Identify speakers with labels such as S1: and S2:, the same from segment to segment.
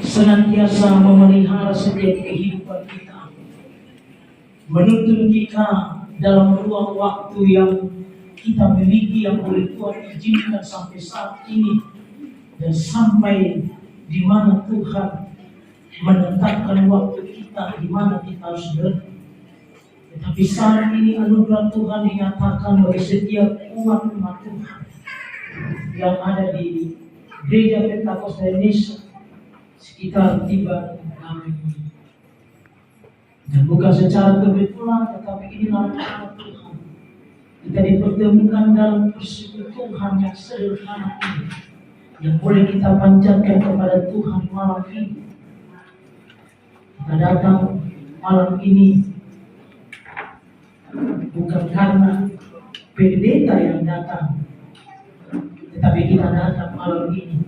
S1: senantiasa memelihara setiap kehidupan kita, menuntun kita dalam ruang waktu yang kita miliki yang oleh Tuhan izinkan sampai saat ini, dan sampai di mana Tuhan menetapkan waktu kita di mana kita harus berhenti. Tetapi saat ini anugerah Tuhan dinyatakan bagi setiap umat Tuhan yang ada di Gereja Pentakosta Indonesia sekitar tiba kami ini. Dan bukan secara kebetulan, tetapi inilah rahmat Tuhan. Kita dipertemukan dalam persekutuan yang sederhana ini, yang boleh kita panjatkan kepada Tuhan malam ini. Kita datang malam ini bukan karena pendeta yang datang, tetapi kita datang malam ini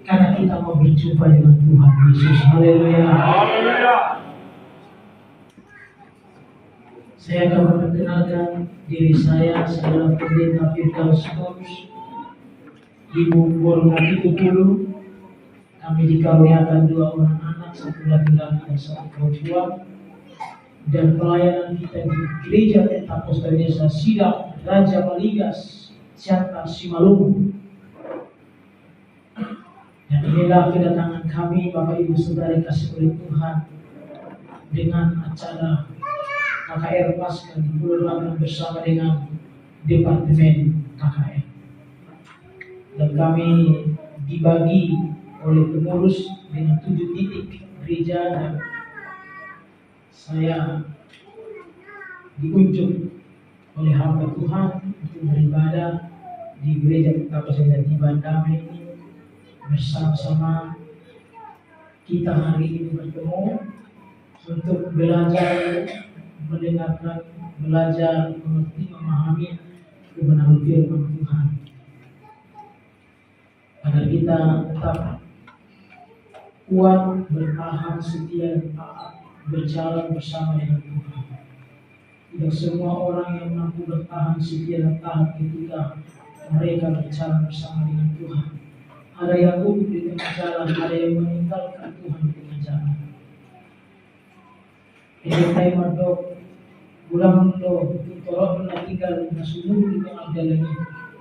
S1: karena kita mau berjumpa dengan Tuhan Yesus. Haleluya. Saya akan memperkenalkan diri saya adalah pendeta Firdaus Paulus, Ibu Bornati Kupulu. Kami dikaruniakan 2 orang anak, 1 laki-laki dan 1 perempuan. Dan pelayanan kita di Gereja Pentakosta Indonesia Sidang Raja Maligas, Siantar, Simalungun. Dan inilah kedatangan kami Bapak Ibu Saudara kasih oleh Tuhan dengan acara KKR Pasca di Pulau Rambut bersama dengan Departemen KKR. Dan kami dibagi oleh pengurus dengan 7 titik gereja, dan saya diunjuk oleh hamba Tuhan untuk beribadah di Gereja Pentakosta Jatiban Damai ini. Bersama-sama kita hari ini bertemu untuk belajar, mendengarkan, belajar, mengerti, memahami kebenaran firman Tuhan, agar kita tetap kuat, bertahan, setia, taat, berjalan bersama dengan Tuhan. Tidak semua orang yang mampu bertahan, setia, dan taat ketika mereka berjalan bersama dengan Tuhan. Ada yang gugup di tengah jalan, ada yang meninggalkan Tuhan di tengah jalan. Ini tema dok, ulang do, torok na tinggal na sumulong di tengah jalan ini.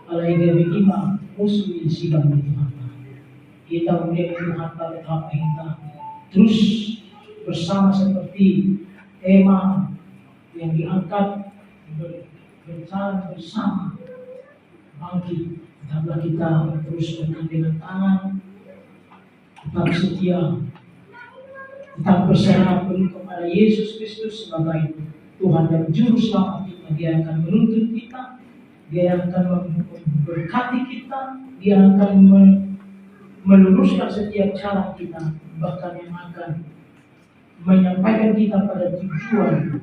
S1: Alay gabi ima, musuh yang sidang di Tuhan. Kita mulai Tuhan tetap kita terus bersama seperti tema yang diangkat, berjalan bersama, bangkit. Tetaplah kita terus bergandengan tangan, tetap setia, tetap berserah penuh kepada Yesus Kristus sebagai Tuhan dan Juru Selamat kita. Dia akan menuntun kita, Dia akan memberkati kita, Dia akan meluruskan setiap cara kita, bahkan yang akan menyampaikan kita pada tujuan,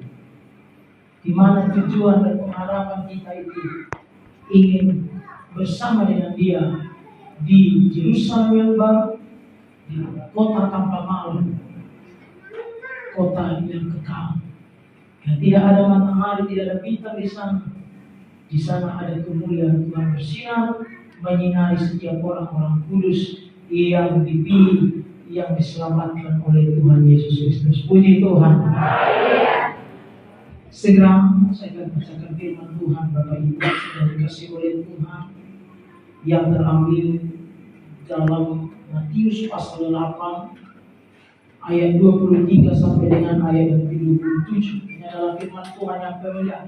S1: di mana tujuan dan pengharapan kita itu ingin bersama dengan Dia di Yerusalem yang baru, di kota tanpa malu, kota yang kekal, yang tidak ada matahari, tidak ada bintang di sana. Di sana ada kemuliaan Tuhan bersinar, menyinari setiap orang-orang kudus yang dipilih, yang diselamatkan oleh Tuhan Yesus Kristus. Puji Tuhan. Segera saya akan bacakan firman Tuhan Bapak Ibu sudah dikasih oleh Tuhan, yang terambil dalam Matius pasal 8 ayat 23 sampai dengan ayat 27. Ini adalah firman Tuhan yang familiar,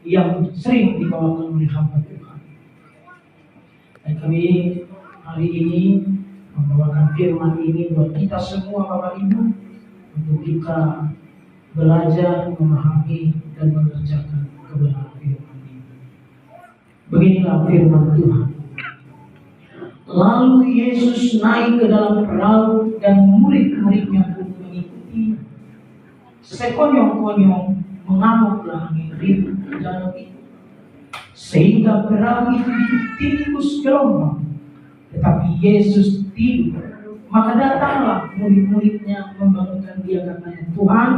S1: yang sering dibawakan oleh hamba Tuhan. Dan kami hari ini membawakan firman ini buat kita semua Bapak Ibu, untuk kita belajar, memahami, dan mengerjakan kebenaran firman ini. Beginilah firman Tuhan. Lalu Yesus naik ke dalam perahu dan murid-muridnya pun mengikuti. Sekonyong-konyong mengamuklah angin ribut di danau itu, sehingga perahu itu ditimbus gelombang. Tetapi Yesus tidur. Maka datanglah murid-muridnya membangunkan Dia, katanya, Tuhan,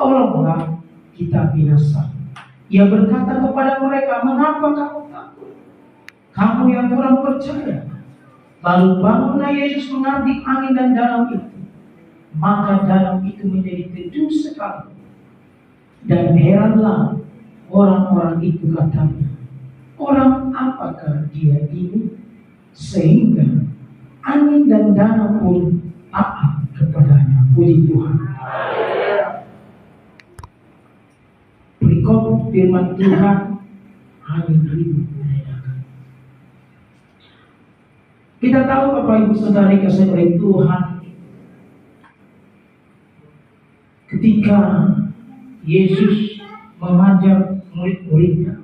S1: tolonglah, kita binasa. Ia berkata kepada mereka, mengapa kamu takut? Kamu yang kurang percaya. Lalu bangunlah Yesus menghadap angin dan danau itu, maka danau itu menjadi teduh sekali. Dan heranlah orang-orang itu katanya, orang apakah dia ini sehingga angin dan danau pun taat kepadanya. Puji Tuhan. Berikut firman Tuhan, angin ribut menenangkan. Kita tahu Bapak Ibu Saudara kasih oleh Tuhan, ketika Yesus mengajak murid-muridnya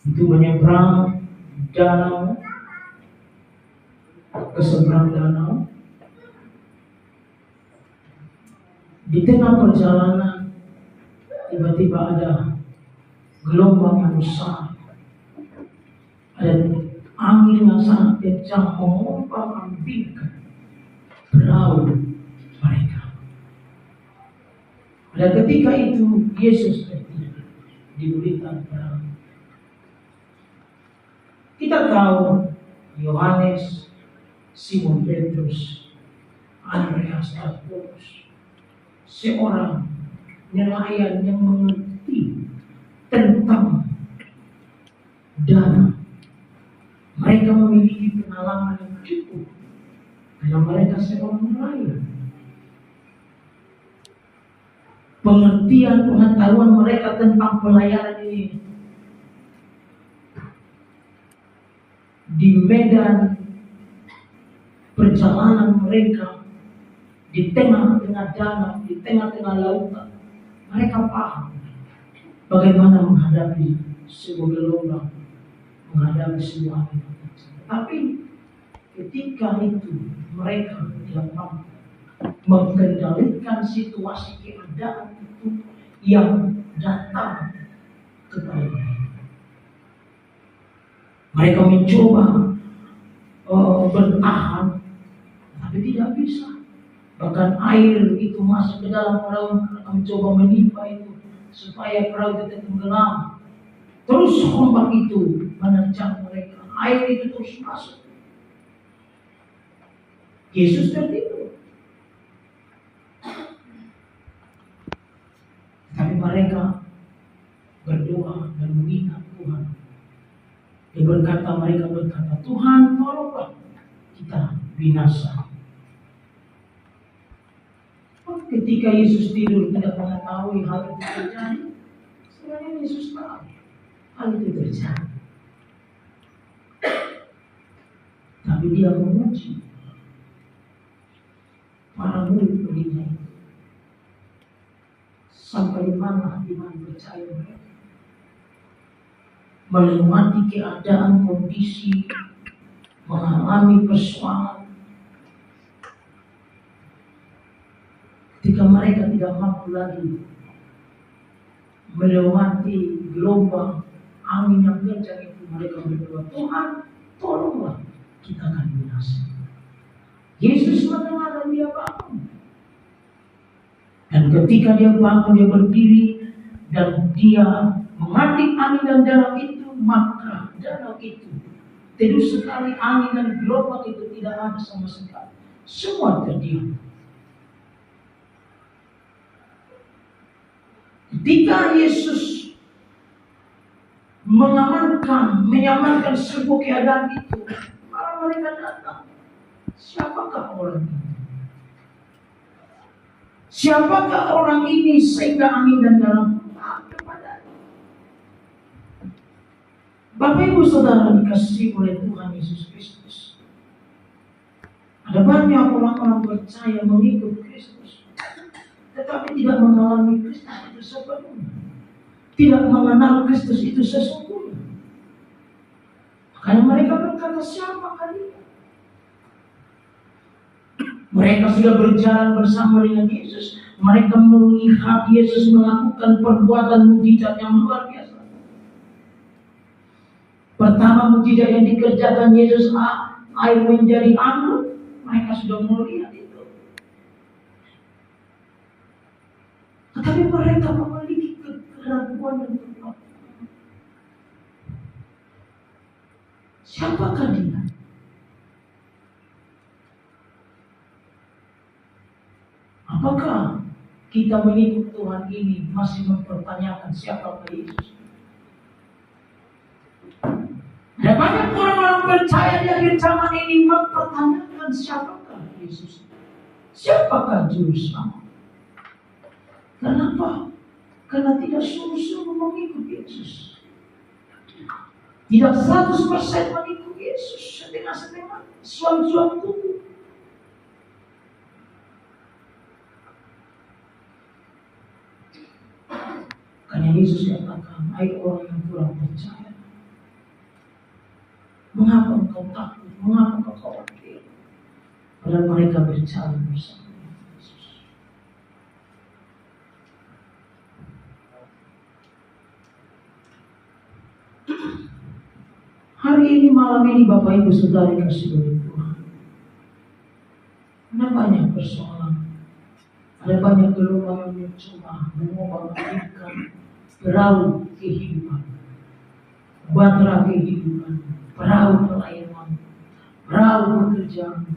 S1: untuk menyeberang danau ke seberang danau, di tengah perjalanan tiba-tiba ada gelombang yang besar, ada angin yang sangat kencang mengombang-ambingkan perahu mereka. Dan ketika itu Yesus tertidur di buritan perahu. Kita tahu Yohanes, Simon Petrus, Andreas dan Paulus, seorang nelayan yang mengerti tentang danau. Mereka memiliki pengalaman yang cukup karena mereka seorang nelayan. Pengertian pengetahuan mereka tentang pelayaran ini di medan perjalanan mereka di tengah-tengah danau, di tengah-tengah lautan, mereka paham bagaimana menghadapi sebuah gelombang, menghadapi sebuah angin. Tapi ketika itu mereka tidak mampu mengendalikan situasi keadaan itu yang datang kepada mereka. Mereka mencoba bertahan, tapi tidak bisa. Bahkan air itu masuk ke dalam perahu, mereka mencoba menimpa itu supaya perahu tidak tenggelam. Terus ombak itu menerjang mereka, air itu terus masuk. Yesus tertidur. Tapi mereka berdoa dan mengingat Tuhan. Mereka berkata, Tuhan tolonglah kita binasa. Ketika Yesus tidur tidak mengetahui hal itu terjadi, sebenarnya Yesus tahu hal itu terjadi. Tapi dia menguji para murid-muridnya itu. Sampai mana iman percaya mereka melewati keadaan kondisi, mengalami persoalan. Ketika mereka tidak mampu lagi melewati gelombang angin yang kencang itu, mereka berdoa, Tuhan tolonglah kita akan binasa. Yesus mendengar dan dia bangun. Dan ketika dia bangun, dia berdiri dan dia menghadap angin dan danau itu, maka danau itu teduh sekali, angin dan gelombang itu tidak ada sama sekali. Semua terdiam. Ketika Yesus menyamankan sebuah keadaan itu, malah mereka datang. Siapakah orang ini? Siapakah orang ini sehingga angin dan danau taat kepadanya? Bapak Ibu Saudara dikasihi oleh Tuhan Yesus Kristus. Ada banyak orang-orang percaya mengikut Kristus, tetapi tidak mengalami Kristus itu sepenuhnya, tidak mengenal Kristus itu sesungguhnya. Makanya mereka berkata, siapakah dia? Mereka sudah berjalan bersama dengan Yesus. Mereka melihat Yesus melakukan perbuatan mukjizat yang luar biasa. Pertama mukjizat yang dikerjakan Yesus, air menjadi anggur. Mereka sudah melihat itu. Tetapi mereka memiliki keraguan dan ketakutan. Siapakah dia? Apakah kita mengikut Tuhan ini masih mempertanyakan siapa Yesus? Ada banyak orang-orang percaya di akhir zaman ini mempertanyakan siapakah Yesus? Siapakah Juru Selamat? Kenapa? Karena tidak sungguh-sungguh mengikut Yesus. Tidak 100% mengikut Yesus, setengah-setengah, suam-suam tubuh. Karena Yesus katakan, hai orang yang kurang percaya, mengapa engkau takut? Mengapa engkau khawatir? Padahal mereka berjalan bersama Yesus. Hari ini, malam ini, Bapak Ibu Saudara kasih oleh Tuhan, ada banyak persoalan, ada banyak gelombang yang mencoba mengobak-abikkan perahu kehidupan, bahtera kehidupan, perahu pelayanan, perahu pekerjaan,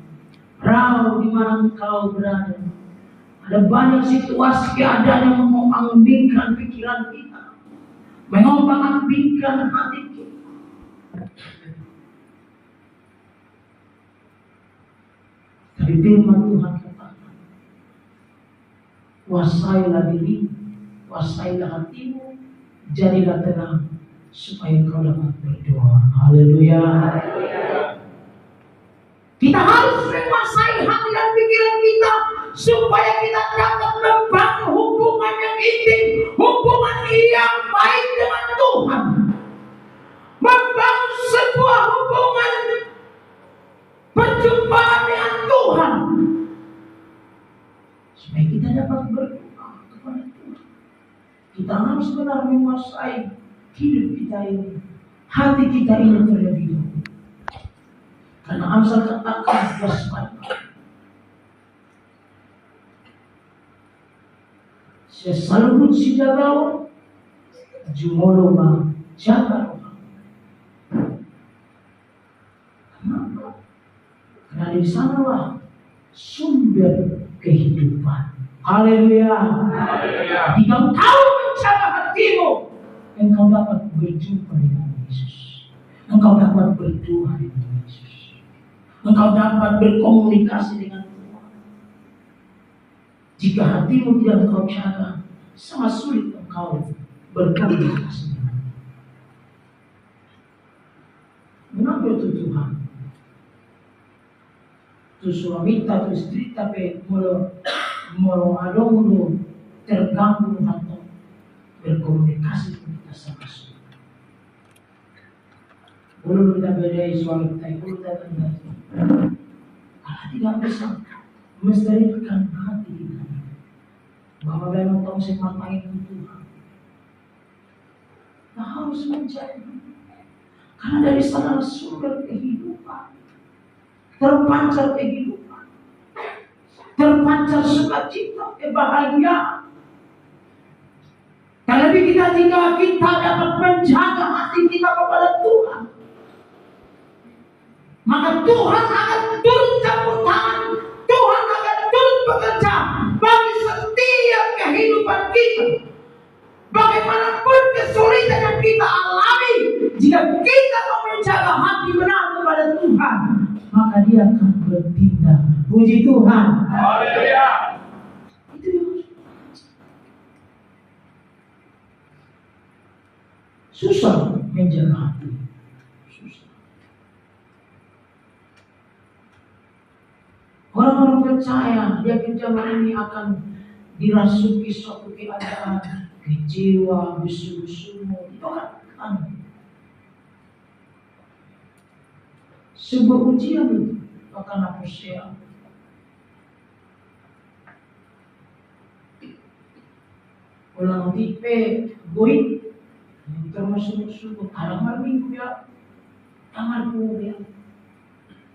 S1: perahu di mana engkau berada. Ada banyak situasi keadaan yang mengombang-ambingkan pikiran kita, mengombang-ambingkan hati kita. Tapi firman Tuhan katakan, kuasailah diri, kuasailah hatimu, jadilah tenang, supaya kau dapat berdoa. Haleluya. Kita harus menguasai hati dan pikiran kita supaya kita dapat membangun hubungan yang intim, hubungan yang baik dengan Tuhan, membangun sebuah hubungan perjumpaan dengan Tuhan, supaya kita dapat berdoa kepada Tuhan. Kita harus benar menguasai hidup kita ini, hati kita ini terlebih dahulu. Karena Amsal katakan waspada. Sesalubut sidagawa, jumoloma jaga. Kenapa? Karena di sanalah sumber kehidupan. Haleluya. Jika engkau menjaga hatimu, engkau dapat berjumpa dengan Yesus. Engkau dapat berdoa dengan Yesus. Engkau dapat berkomunikasi dengan Tuhan. Jika hatimu tidak engkau jaga, sangat sulit engkau berkomunikasi dengan Tuhan. Mengapa itu Tuhan? Tu suamita, tu istri, tapi molo adong terganggu atau berkomunikasi dengan kita sama sulit. Bulu kita bedai suami kita, bulu kita bedai. Kalau tidak bisa mensterilkan hati kita, bahwa memang tahu semakin Tuhan, kita harus mencari. Karena dari sana sumber kehidupan, terpancar kehidupan, terpancar sukacita, kebahagiaan. Terlebih kita jika kita dapat menjaga hati kita kepada Tuhan, maka Tuhan akan turut campur tangan, Tuhan akan turut bekerja bagi setiap kehidupan kita. Bagaimanapun kesulitan yang kita alami, jika kita mau menjaga hati benar kepada Tuhan, maka Dia akan bertindak. Puji Tuhan. Haleluya. Itu yang harus. Susah menjaga hati. Orang-orang percaya di akhir zaman ini akan dirasuki suatu keadaan kecewa, besu-besu, itu kan sebuah ujian itu akan aposia. Ulang tipe goit termasuk kadang minggu ya, tangan ya,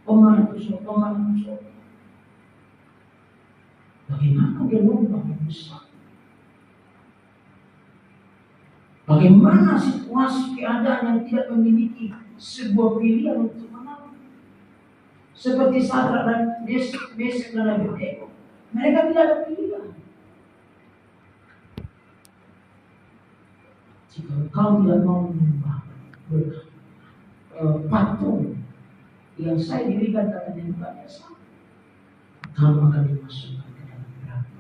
S1: oman itu bagaimana gelombang yang besar? Bagaimana situasi keadaan yang tidak memiliki sebuah pilihan untuk menang? Seperti Sadrak dan Mesek dan Abednego, Mereka tidak ada pilihan. Jika kau tidak mau menyembah patung yang saya dirikan katanya bukannya sama, kamu akan dimasukkan ke dalam neraka.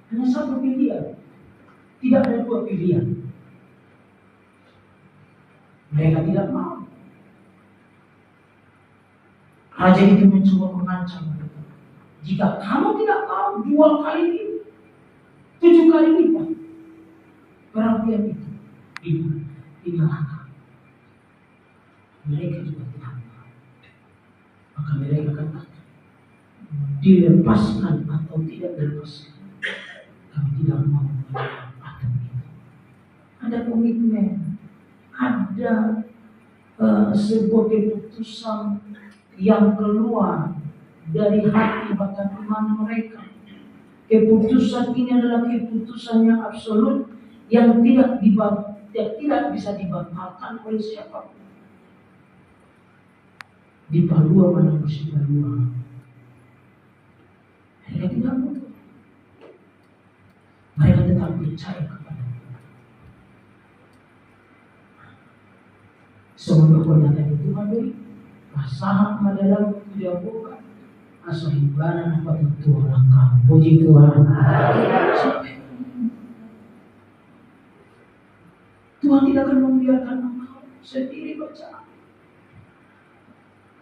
S1: Hanya satu pilihan, tidak ada dua pilihan. Mereka tidak mau. Raja itu mencoba mengancam mereka. Jika kamu tidak mau 2 kali lipat, 7 kali lipat, perhatian itu di neraka. Mereka juga tidak mau. Maka mereka katakan, dilepaskan atau tidak dilepaskan, kami tidak mau menyembah patung itu. Ada komitmen, ada sebuah keputusan yang keluar dari hati bahkan iman mereka. Keputusan ini adalah keputusan yang absolut, yang tidak bisa dibatalkan oleh siapapun. Di Palua mana musim Palua, mereka tidak mundur. Mereka tetap percaya kepada Tuhan. Semoga pernyataan Tuhan beri masalah adalah tidak bukan asal ibadah pada Tuhan kamu. Puji Tuhan. Tuhan tidak akan membiarkan engkau sendiri berjalan.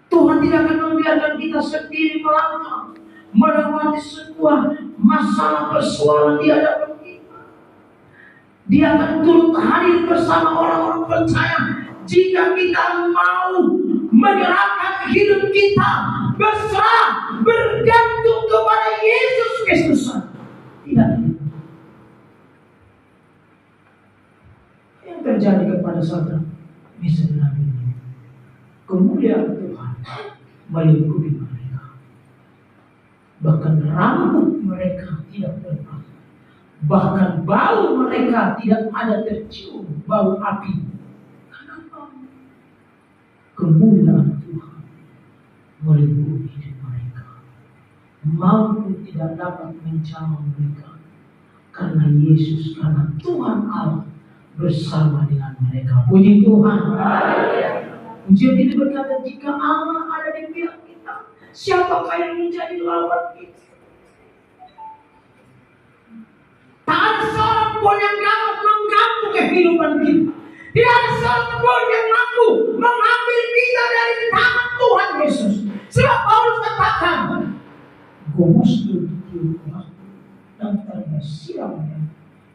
S1: Tuhan tidak akan membiarkan kita sendiri melangkah melewati sebuah masalah persoalan di hadapan kita. Dia akan turut hadir bersama orang-orang percaya jika kita mau menyerahkan hidup kita, berserah, bergantung kepada Yesus Kristus. Tidak. Yang terjadi kepada saudara misalnya ini, kemuliaan Tuhan meliputi mereka. Bahkan rambut mereka tidak terbang. Bahkan bau mereka tidak ada tercium bau api. Kenapa? Kemuliaan Tuhan meliputi hidup mereka. Maut tidak dapat menjamah mereka. Karena Yesus, karena Tuhan Allah bersama dengan mereka. Puji Tuhan. Ujian ini berkata, jika Allah ada di pihak kita, siapakah yang menjadi lawan kita? Tak ada seorang pun yang dapat mengganggu kehidupan kita. Tidak ada seorang pun yang mampu mengambil kita dari tangan Tuhan Yesus. Sebab Paulus katakan, Gomusku Tuhan dan karena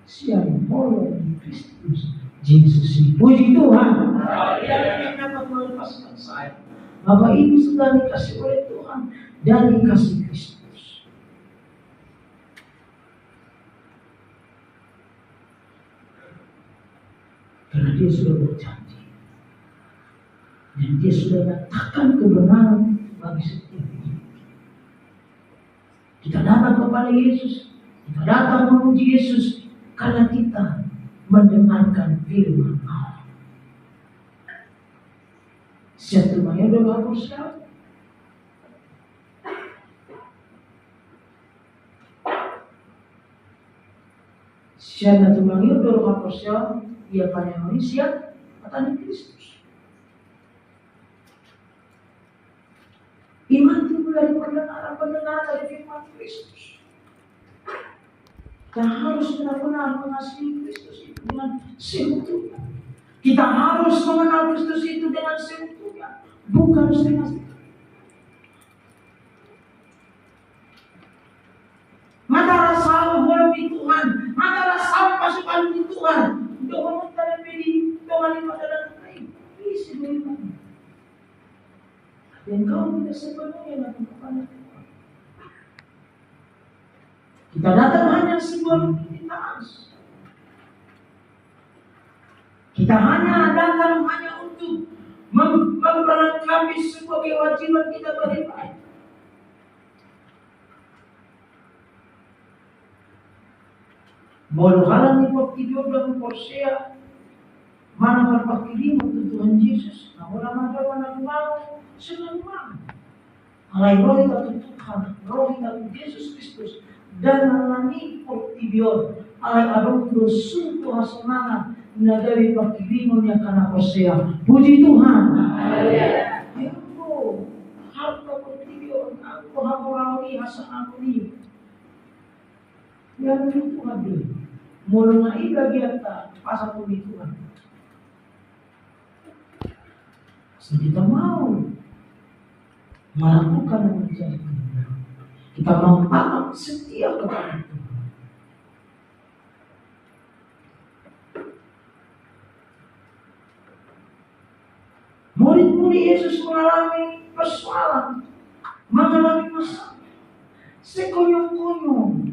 S1: siang molor di Kristus Yesus. Puji Tuhan. Tidak ada yang dapat melepaskan saya. Bapak Ibu sudah dikasih oleh Tuhan dan dikasih Kristus. Karena dia sudah berjanji dan dia sudah nyatakan kebenaran bagi setiap hidup. Kita datang kepada Yesus, kita datang memuji Yesus karena kita mendengarkan firman Allah. Satu mayat doa bersama. Siapa tu manggil doa bersama? Ia pada manusia kata Kristus. Iman itu dari pendengaran dari firman Kristus. Kita harus benar-benar mengasihi Kristus itu dengan seutuhnya. Kita harus mengenal Kristus itu dengan seutuhnya, bukan setengah-setengah. Mata rasa di Tuhan, mata rasa pasukan di Tuhan. Doa kita beri doa lima dalam lain. Isi doa. Dan kau tidak sepenuhnya lakukan kepada Tuhan. Kita datang hanya sebuah permintaan. Kita hanya datang hanya untuk memperlengkapi sebuah kewajiban kita beribadah. Mau halang di waktu dia dalam Hosea mana berpakaian untuk Tuhan Yesus, namun mana mau senang banget. Alai roh itu Tuhan, roh itu Yesus Kristus, dan nalani portibion alay adong dosun Tuhan semangat nagawi pakilimon yang kana Hosea. Puji Tuhan. Ako harta portibion ako hamurawi hasa amuni. Yang itu hadir. Mula ibagiata pasal Tuhan. Kita mau melakukan yang menjadi kehendak. Kita mau taat setia kepada Tuhan. Murid-murid Yesus mengalami persoalan, mengalami masalah. Sekonyong-konyong,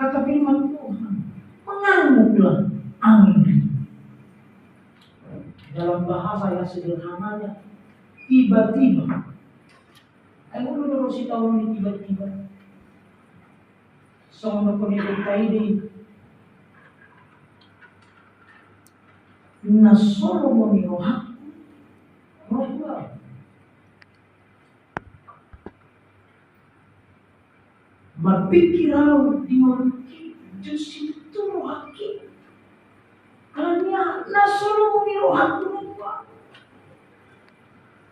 S1: kata firman Tuhan, mengamuklah angin. Dalam bahasa yang sederhananya, tiba-tiba. Aku dulu si tahu ini tiba-tiba. Sama pendidik ini, nasoro memirohak, rohlah. Berpikirau di memiliki justru itu rohaki. Hanya nasoro memirohak rohlah.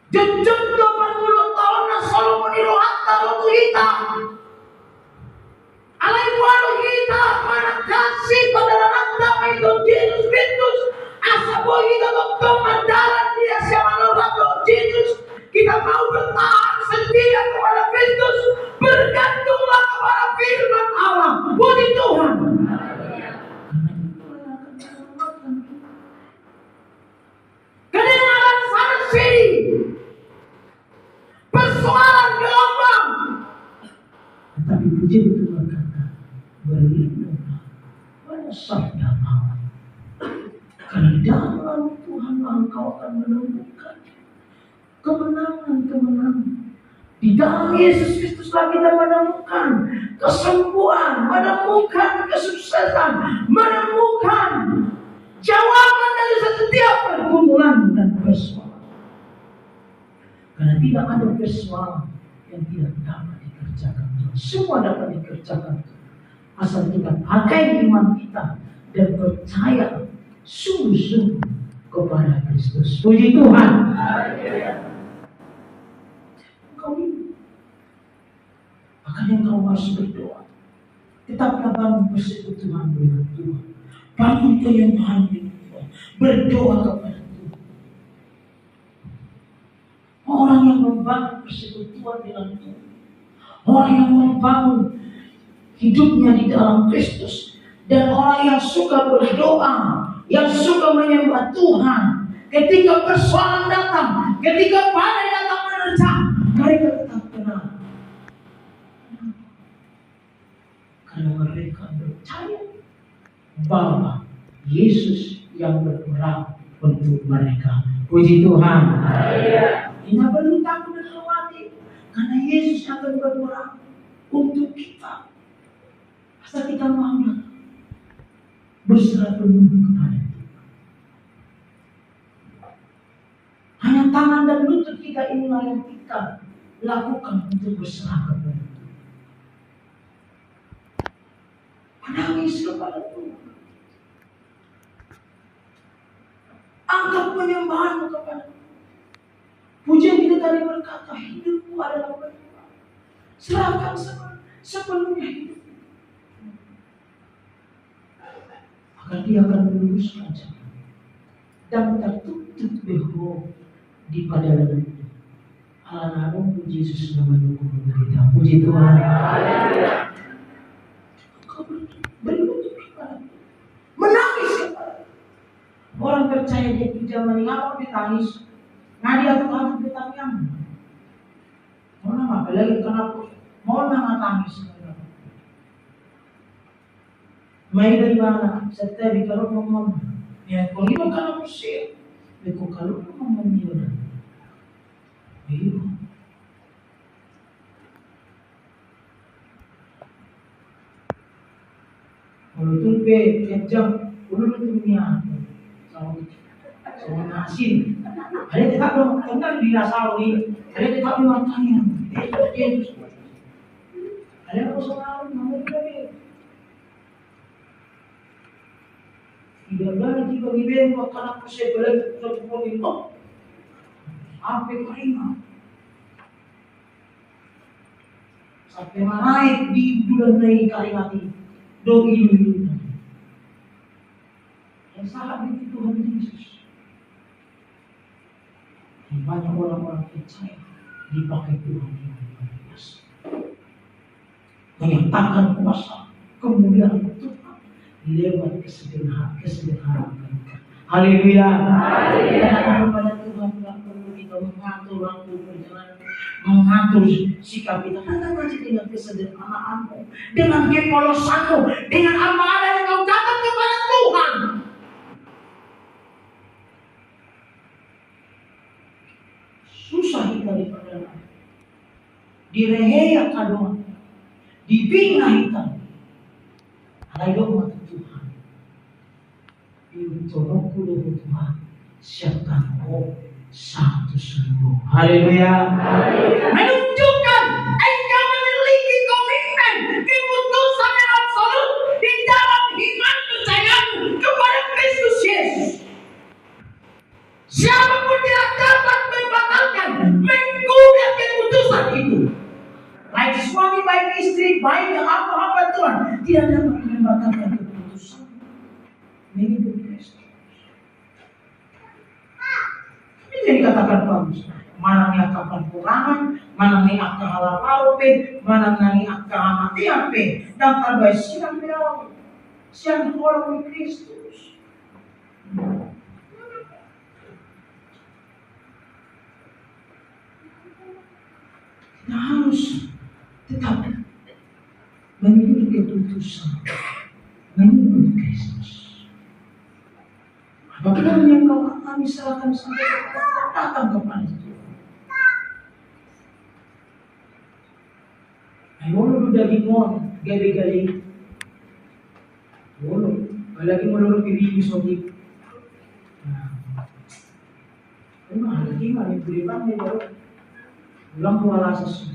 S1: Jujur 80 tahun nasoro memirohak taruh kita. Alai walau kita mana kasih pada anak damai itu Yesus Kristus. Asa boh kita untuk mandalan dia siapa orang Yesus. Kita mau bertahan setia kepada Kristus. Bergantunglah kepada firman Allah. Puji Tuhan. Kedengaran sana sini. Persoalan gelombang. Tapi puji Tuhan berkata, berlindunglah pada sabda Allah. Karena dalam Tuhan engkau akan menemukan kemenangan-kemenangan. Di dalam Yesus Kristuslah kita menemukan kesembuhan, menemukan kesuksesan, menemukan jawaban dari setiap pergumulan dan persoalan. Karena tidak ada persoalan yang tidak dapat dikerjakan Tuhan. Semua dapat dikerjakan Tuhan. Asal kita pakai iman kita dan percaya sungguh-sungguh kepada Kristus. Puji Tuhan. Makanya kau harus berdoa. Tetaplah bangun persekutuan dengan Tuhan. Bangun penyembahan dengan Tuhan. Berdoa kepada Tuhan. Orang yang membangun persekutuan dengan Tuhan, orang yang membangun hidupnya di dalam Kristus, dan orang yang suka berdoa, yang suka menyembah Tuhan, ketika persoalan datang, ketika badai datang menerjang, mereka tetap tenang. Karena mereka percaya bahwa Yesus yang berperang untuk mereka. Puji Tuhan. Tidak perlu takut dan khawatir, karena Yesus akan berperang untuk kita. Asal kita mau berserah penuh kepada Tuhan. Hanya tangan dan lutut kita inilah yang kita lakukan untuk berserah kepada Tuhan. Menangis kepada Tuhan. Angkat penyembahanmu kepada Tuhan. Pujian kita tadi berkata, hidupku adalah penyembah. Serahkan sepenuhnya hidup. Maka dia akan meluruskan jalan dan tertutup beho di padanan itu. Allah Nabi Yesus nama Tuhan kita. Puji Tuhan. Kau berlutut kepada Tuhan, menangis kepada Tuhan. Orang percaya dia tidak meninggal ditangis. Nah dia tuh ditangis. Mau nama apalagi kenapa? Mau nama tangis. Mai dari mana? Serta di kalau ngomong, ya kalau itu kalau musik, kalau kalau ngomong dia, ayo. Kalau tu kejam, kalau tu dunia, sama nasi, ada tetap dong, kan dirasa ni, ada tetap dimakannya, ada kosongan, mana dia? Saudara tiba di bengkok karena saya balik ke pemimpin. Apa terima? Sampai naik di bulan Mei kali mati. Doi dulu. Yang salah itu Tuhan Yesus. Banyak orang-orang percaya dipakai Tuhan yang luar biasa. Menyatakan kuasa kemuliaan Tuhan lewat kesederhanaan. Haleluya. Karena kepada Tuhan tidak perlu kita mengatur waktu perjalanan, mengatur sikap kita. Katakan saja dengan kesederhanaanmu, dengan kepolosanmu, dengan apa ada yang kau katakan kepada Tuhan. Susah kita diperdalam, direhea kadoan, dibina hitam. Ayo mata Tuhan, tolong kudu Tuhan, siapkan satu sungguh. Haleluya. Menunjukkan engkau memiliki komitmen, keputusan yang absolut di dalam iman percayamu kepada Kristus Yesus. Siapapun tidak dapat membatalkan, menggugat keputusan itu. Baik suami, baik istri, baik apa-apa Tuhan tidak dapat membatalkan keputusan mengikut Kristus. Ini dikatakan Paulus. Mana ni akapan kurangan, mana ni akal halaparupe, mana ni akal amatiape, dan terbaik siang beliau, siang orang di Kristus. Kita harus tetap memiliki keputusan mengikut Kristus. Apabila yang kau alami serahkan sampai datang kepada Tuhan. Ayo dari mon gali-gali. Bolo, lagi mau pilih sobi. Lagi mah pilih bang baru. Ulang kuala sesu.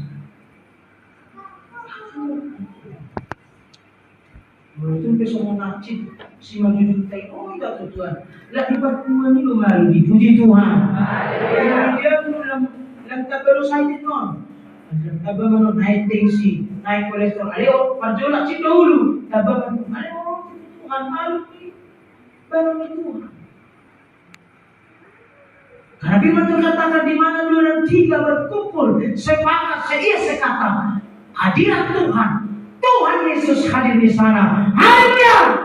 S1: Itu besok mau nacip si maju tay. Oh tidak Tuhan. Lah di pertemuan ini lumari dipuji Tuhan. Dia lang tabelo sa itin mo. Taba mo naik tensi, naik kolesterol. Ayo parjola si dahulu. Taba mo ayo Tuhan malu ni. Baru ni Tuhan. Karena firman Tuhan katakan di mana 2 dan 3 berkumpul, sepakat seia sekata, hadirat Tuhan, Tuhan Yesus hadir di sana. Haleluya.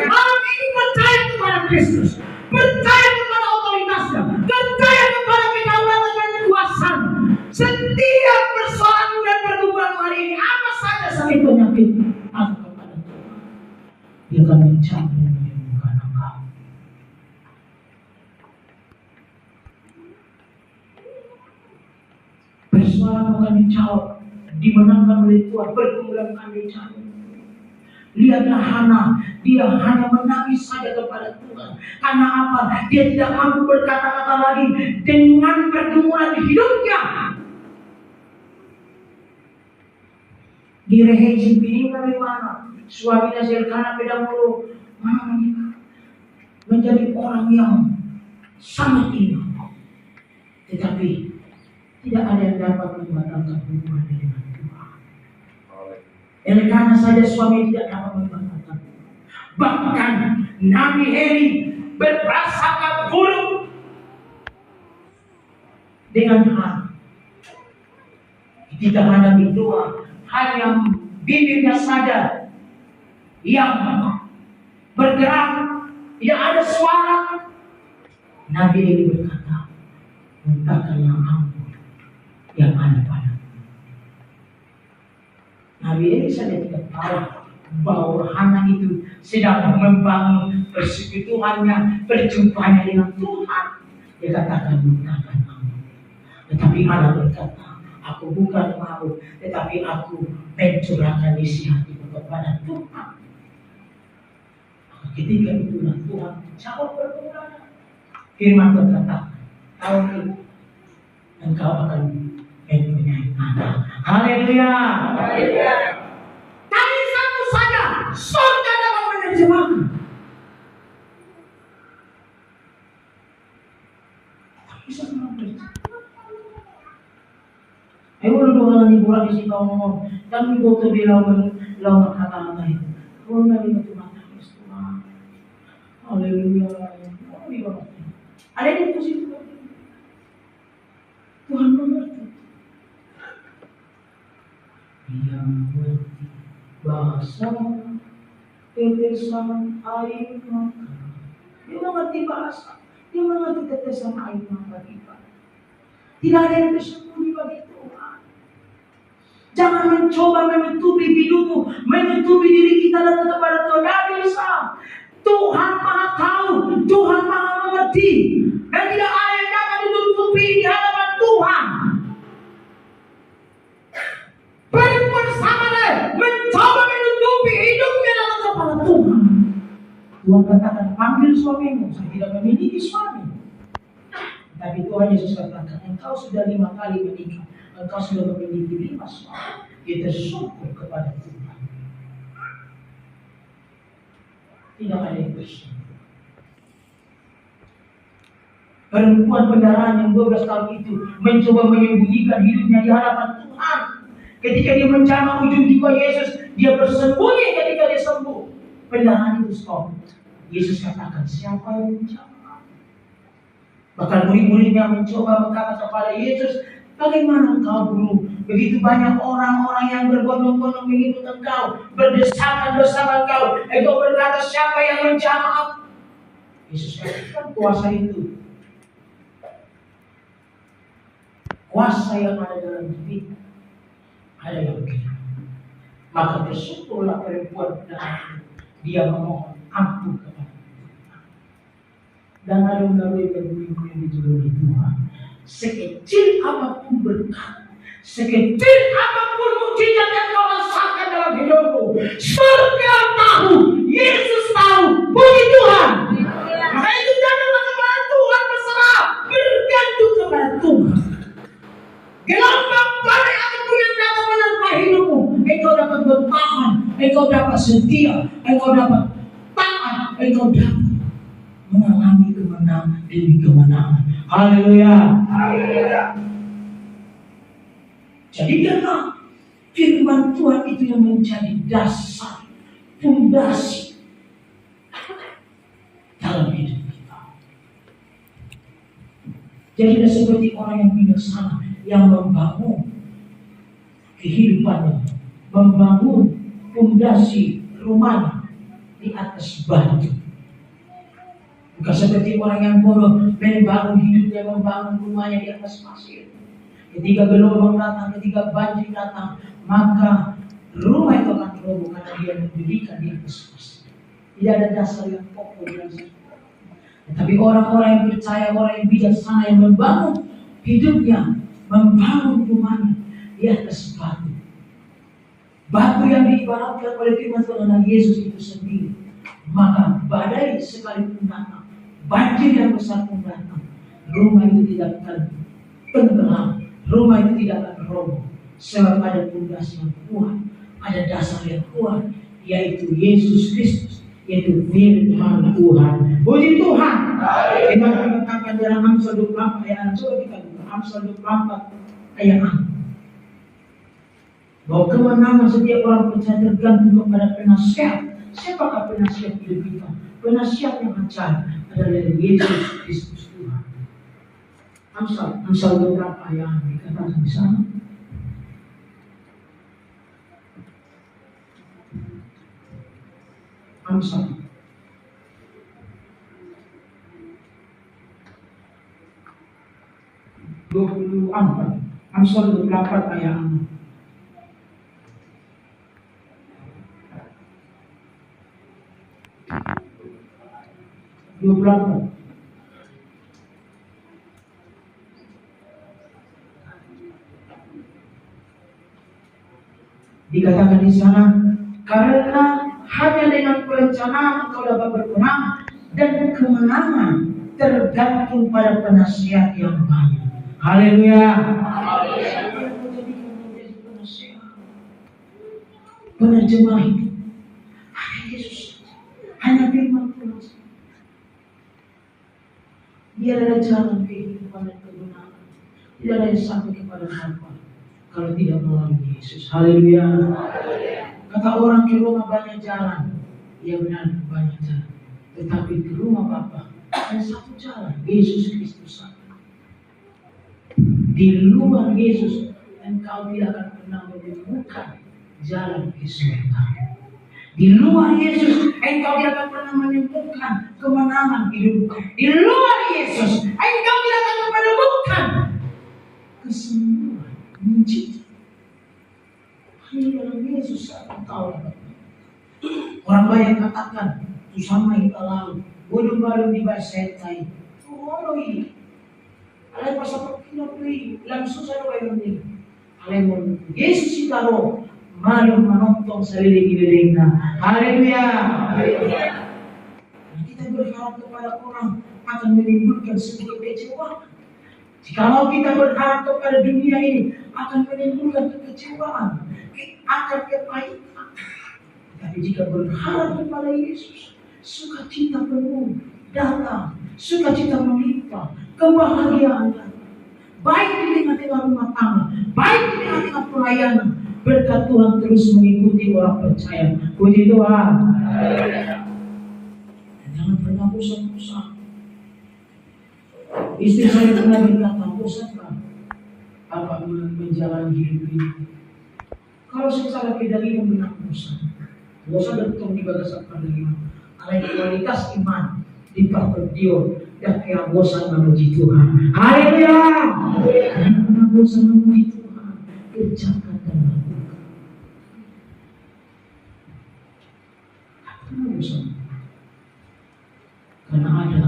S1: Malam ini percaya kepada Kristus, percaya kepada otoritasnya, percaya kepada kedaulatan dan kekuasaan. Setiap persoalan dan pergumulan hari ini, apa saja sakit penyakit, aku kepada Tuhan. Dia akan mencabut menyembuhkan engkau. Persoalan akan dijawab, dimenangkan oleh Tuhan, pergumulan akan dijawab. Lihatlah Hana, dia hanya menangis saja kepada Tuhan. Karena apa? Dia tidak mampu berkata-kata lagi dengan pergumulan hidupnya. Direhei si pining dari mana? Suaminya Elkana pedang mulu. Mana menjadi orang yang sangat ingat. Tetapi tidak ada yang dapat membatalkan hubungan dengan Tuhan. Elkana saja suami tidak dapat membatalkan. Bahkan Nabi Eli berprasangka buruk dengan Hana. Ketika Hana berdoa, hanya bibirnya saja yang bergerak, tidak ada suara. Nabi Eli berkata, mintakanlah ampun yang ada padamu. Nabi Eli saja tidak tahu bahwa Hana itu sedang membangun persekutuannya, perjumpaannya dengan Tuhan. Dia katakan mintakan ampun. Tetapi Hana berkata, aku bukan mau, tetapi aku mencurahkan isi hatiku kepada Tuhan. Ketika itulah Tuhan jawab pergumulannya. Firman Tuhan katakan, tahun ini engkau akan mempunyai anak. Haleluya. Tapi satu saja, surga dapat menerjemahkan. Ayo doa ni bulan di situ ngomong. Kami butuh bilang kata-kata itu. Kau nggak lihat mata Tuhan. Haleluya. Ada yang positif. Tuhan mengerti. Dia mengerti bahasa tetesan air mata. Dia mengerti bahasa. Dia mengerti tetesan air mata kita. Tidak ada yang tersembunyi bagi Tuhan. Jangan mencoba menutupi hidupmu, menutupi diri kita dan kepada Tuhan. Tidak bisa. Tuhan Maha tahu, Tuhan Maha mengerti, dan tidak ada yang dapat ditutupi di hadapan Tuhan. Perempuan sama deh, mencoba menutupi hidupnya dalam kepala Tuhan. Tuhan katakan, panggil suamimu. Saya tidak memiliki suami. Tapi Tuhan Yesus katakan, engkau sudah 5 kali menikah, engkau sudah memiliki 5 suami. Kita syukur kepada Tuhan. Tidak ada yang bersyukur. Perempuan pendarahan yang 12 tahun itu mencoba menyembunyikan hidupnya di hadapan Tuhan. Ketika dia menjamah ujung jubah Yesus, dia bersembunyi ketika dia sembuh. Pendarahan itu stop. Yesus katakan, siapa yang menjamah? Bahkan murid-muridnya mencoba berkata kepada Yesus, bagaimana engkau guru? Begitu banyak orang-orang yang berbondong-bondong mengikut engkau, berdesakan bersama engkau. Engkau berkata, siapa yang menjamah? Yesus katakan, kuasa itu, kuasa yang ada dalam diri, ada yang begini. Maka bersyukurlah perempuan dan dia memohon ampun kepada Tuhan. Dan ada melalui lagu-lagu yang dijuluki Tuhan. Sekecil apapun berkat, sekecil apapun mukjizat yang kau rasakan dalam hidupmu, surga tahu, Yesus tahu, puji Tuhan. Maka itu janganlah kepada Tuhan berserah, bergantung kepada Tuhan. Gelombang badai apapun yang dapat menerpa hidupmu, engkau dapat bertahan, engkau dapat setia, engkau dapat taat, engkau dapat mengalami kemenangan demi kemenangan. Haleluya. Jadikanlah firman Tuhan itu yang menjadi dasar, fondasi dalam hidup kita. Jadilah seperti orang yang bijaksana, yang membangun kehidupannya, membangun fondasi rumahnya di atas batu. Bukan seperti orang yang bodoh membangun hidupnya, membangun rumahnya di atas pasir. Ketika gelombang datang, ketika banjir datang, maka rumah itu akan roboh karena dia mendirikan di atas pasir. Tidak ada dasar yang kokoh di atas. Tetapi orang-orang yang percaya, orang yang bijaksana yang membangun hidupnya, membangun rumahnya di atas batu. Batu yang diibaratkan oleh firman Tuhan Yesus itu sendiri. Maka badai sekalipun datang, banjir yang besar pun datang, rumah itu tidak akan tenggelam, rumah itu tidak akan roboh. Sebab ada fondasi yang kuat, ada dasar yang kuat, yaitu Yesus Kristus, yaitu firman Tuhan. Puji Tuhan. Kita akan katakan dalam Amsal 24 ayat 6. Coba kita buka Amsal 24 ayat 6. Bahwa kemenangan setiap orang percaya tergantung kepada penasihat. Siapakah penasihat hidup kita? Penasihat yang ajaib adalah Yesus Kristus Tuhan. Amsal 24 ayat dikatakan di sana. Amsal 24. Amsal 24 ayat 6. Dikatakan di sana, karena hanya dengan perencanaan engkau dapat berperang, dan kemenangan tergantung pada penasihat yang banyak. Haleluya. Penerjemah hidup hanya Yesus, hanya firman Tuhan. Dia adalah jalan kehidupan dan kebenaran. Tidak ada yang sampai kepada Bapa kalau tidak melalui Yesus. Haleluya. Kata orang ke Roma banyak jalan. Ya benar, banyak jalan. Tetapi ke rumah Bapa ada satu jalan, Yesus Kristus saja. Di luar Yesus engkau tidak akan pernah menemukan jalan ke surga. Di luar Yesus engkau tidak akan pernah menemukan kemenangan hidup. Di luar Yesus engkau tidak akan menemukan kesembuhan, mujizat. Hanya dalam Yesus saja tahu. Orang banyak katakan itu sama kita lalu. Bodoh baru di bahasa lain. Oh ini. Alay pasapot kinapri langsung sa lugar ini. Alay mo Yesus kita roh. Malu manontong sarili giling na. Haleluya. Kita berharap kepada orang akan menimbulkan sebuah kekecewaan. Jikalau kita berharap kepada dunia ini akan menimbulkan kekecewaan, akan kepahitan. Tapi jika berharap kepada Yesus, sukacita penuh datang, sukacita melimpah, kebahagiaan datang. Baik di tengah-tengah rumah tangga, baik di tengah-tengah pelayanan, berkat Tuhan terus mengikuti orang percaya. Puji Tuhan. Jangan pernah bosan-bosan. Istri saya pernah berkata, bosankah apa menjalani hidup ini? Kalau secara kedagingan benar bosan. Bosan betul di bagasan kedagingan. Kalau kualitas iman diperperdio dan kaya bosan memuji Tuhan. Haleluya. Jangan pernah bosan memuji Tuhan. Kerjakan dan lakukan. Kenapa bosan? Karena ada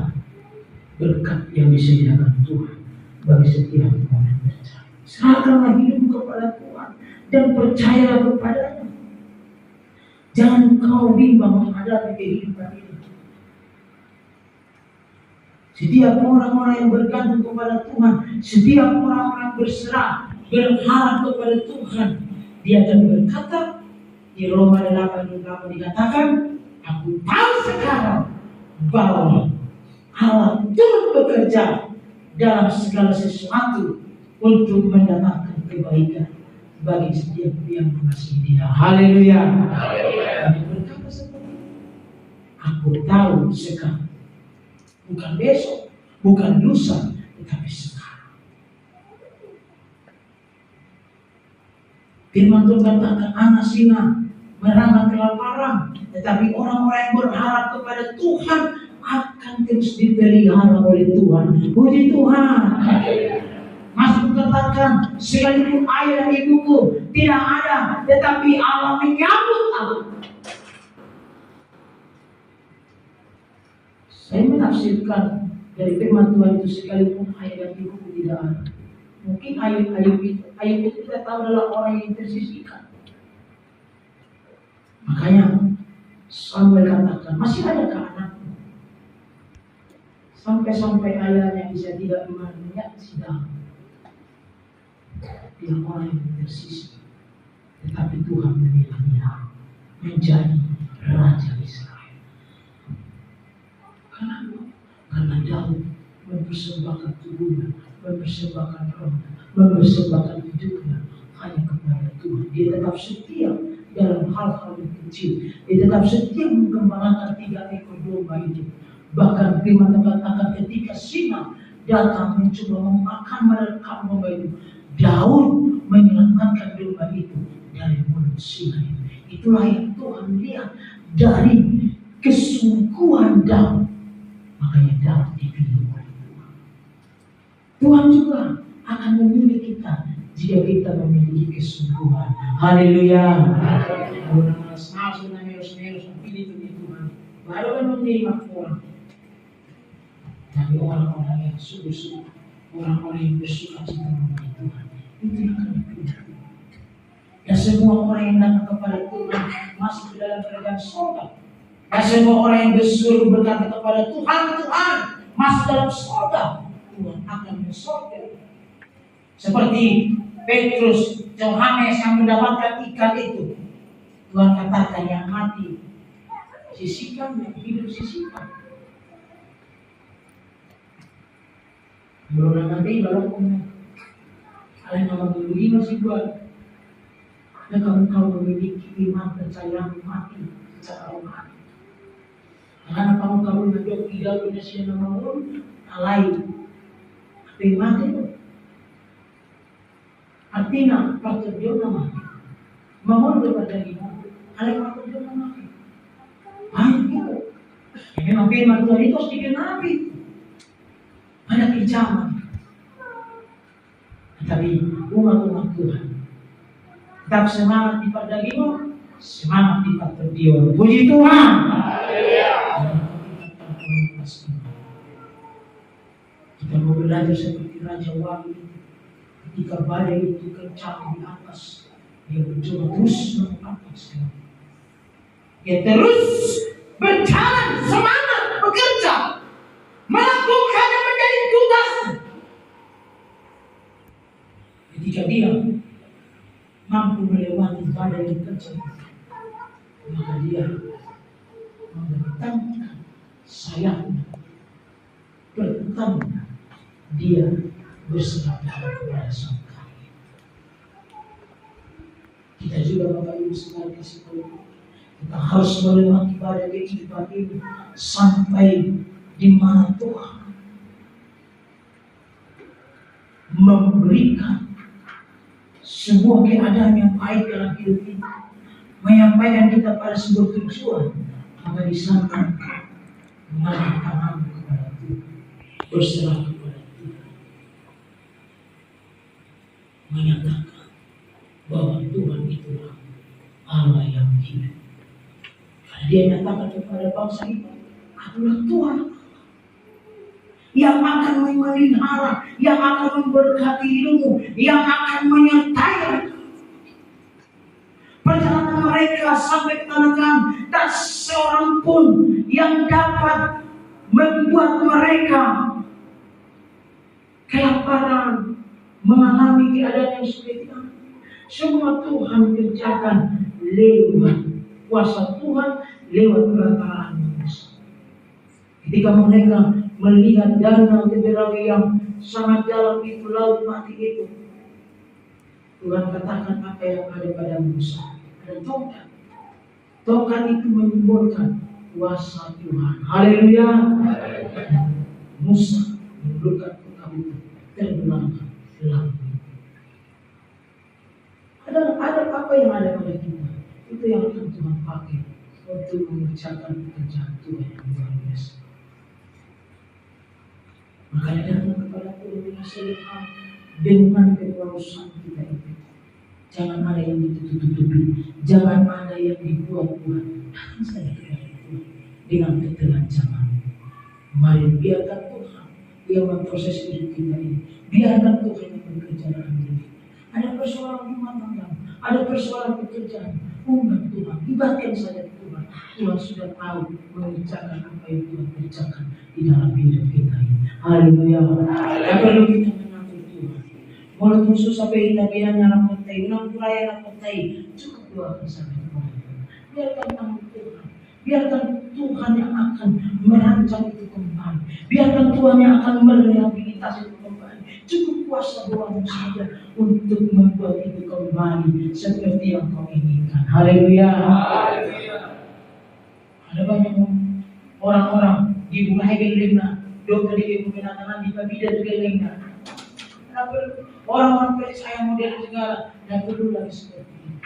S1: berkat yang disediakan Tuhan bagi setiap orang yang percaya. Serahkanlah hidup kepada Tuhan dan percayalah kepadanya. Jangan kau bimbang menghadapi kehidupan ini. Setiap orang-orang yang bergantung kepada Tuhan, setiap orang-orang yang berserah, berharap kepada Tuhan, dia akan berkata di Roma 8:8 dikatakan, aku tahu sekarang bahwa Allah turut bekerja dalam segala sesuatu untuk mendatangkan kebaikan bagi setiap yang mengasihi Dia. Haleluya. Dia berkata seperti itu. Aku tahu sekarang, bukan besok, bukan lusa, tetapi sekarang. Firman Tuhan katakan, anak singa merangkak kelaparan, tetapi orang-orang yang berharap kepada Tuhan akan terus dipelihara oleh Tuhan. Puji Tuhan. Masuk katakan, sekalipun ayah dan ibuku tidak ada, tetapi Allah menyambut aku. Saya menafsirkan dari firman Tuhan itu, sekalipun ayah dan ibuku tidak ada. Mungkin Ayub itu kita tahu adalah orang yang tersisihkan. Makanya Samuel katakan, masih adakah anakmu? Sampai-sampai ayahnya bisa tidak menyaksikan. Dia orang yang tersisih, tetapi Tuhan memilih dia menjadi Raja Israel. Kenapa? Karena Daud mempersembahkan tubuhnya, mempersembahkan rohnya, mempersembahkan hidupnya hanya kepada Tuhan. Dia tetap setia dalam hal-hal yang kecil. Dia tetap setia mengembangkan 3 ekor domba itu. Bahkan firman Tuhan katakan ketika singa datang mencoba memakan menerkam domba itu, Daud menyelamatkan domba itu dari mulut singa itu. Itulah yang Tuhan lihat dari kesungguhan Daud. Makanya Daud dipilih oleh Tuhan. Tuhan juga akan memilih kita jika kita memiliki kesungguhan. Haleluya. Orang malas-malas dan meros-meros pilih Tuhan, baru kan menerima Tuhan. Tapi orang-orang yang sungguh-sungguh, orang-orang yang bersuka cita memuji Tuhan, itu yang akan dipilih. Dan semua orang yang datang kepada Tuhan masuk ke dalam kerajaan surga. Dan semua orang yang bersuruh berkata kepada Tuhan, Tuhan, masuk dalam surga, Tuhan akan mensortir. Seperti Petrus, Yohanes yang mendapatkan ikan itu, Tuhan katakan yang mati sisihkan, yang hidup sisihkan. Belum nanti baru Kalian nama dulu masih buat. Dan kamu memiliki iman percaya mati secara rohani. Karena kamu ngajak tidak punya siapa nama alai. Iman itu. Artinya patut dia nama. Mohon kepada iman. Alai patut dia nama. Ayo. Ini memang firman Tuhan itu harus digenapi. Ada kecaman. Tapi umat Tuhan tetap semangat di perdagimu, semangat di perdagimu. Puji Tuhan. Kita mau belajar seperti Raja Wali. Ketika badai itu kencang di atas, dia mencoba terus mengangkat segala. Dia terus berjalan, semangat bekerja, melakukan yang menjadi tugasnya. Ketika dia mampu melewati badai yang kencang, maka dia membentangkan sayapnya, bertemu dia berserah kepada Sang Karya. Kita juga Bapak Ibu sekalian kasih tahu, kita harus melewati badai kehidupan ini sampai di mana Tuhan memberikan semua keadaan yang baik dalam hidup ini, menyampaikan kita pada sebuah tujuan, maka di sana mengangkat tangan kepada Tuhan, berserah kepada Tuhan, menyatakan bahwa Tuhan itulah Allah yang hidup. Karena dia nyatakan kepada bangsa itu, akulah Tuhan yang akan memelihara, yang akan memberkati hidupmu, yang akan menyertai perjalanan mereka sampai ke tanah Kanaan. Tak seorang pun yang dapat membuat mereka kelaparan, mengalami keadaan yang sulit. Semua Tuhan kerjakan lewat kuasa Tuhan, lewat perkataan manusia. Ketika mereka melihat danau Teberage yang sangat dalam itu, laut mati itu, Tuhan katakan apa yang ada pada Musa. Ada tongkat. Tongkat itu menyimbolkan kuasa Tuhan. Haleluya. Musa menundukkan tongkat itu, terbelah ke laut. Ada apa yang ada pada kita, itu yang akan Tuhan pakai untuk mengerjakan pekerjaan Tuhan yang luar biasa. Makanya datang kepada Tuhan dengan sehat, dengan kekuasaan kita itu. Jangan ada yang ditutup-tutupi, jangan ada yang dibuat-buat. Datang saja kepada Tuhan dengan ketelanjangan. Mari biarkan Tuhan yang memproses hidup kita ini. Biarkan Tuhan yang bekerja dalam hidup kita. Ada persoalan rumah tangga, ada persoalan pekerjaan. Ungkap Tuhan, libatkan saja Tuhan. Tuhan sudah tahu mengerjakan apa yang Tuhan kerjakan di dalam hidup kita ini. Haleluya. Tidak perlu kita mengatur Tuhan. Walaupun susah kita bilang anak pentai, bilang pulai anak pentai, cukup doakan sampai kepada Tuhan. Biarkan tanggung Tuhan. Biarkan Tuhan yang akan merancang itu kembali. Biarkan Tuhan yang akan merehabilitasi itu kembali. Cukup kuasa doamu saja untuk membuat itu kembali seperti yang kau inginkan. Haleluya. Ada banyak orang-orang di Bulai Gelengna, dokter di Bumenatan di Babida Gelengna. Orang-orang percaya model segala dan perlu lagi seperti ini.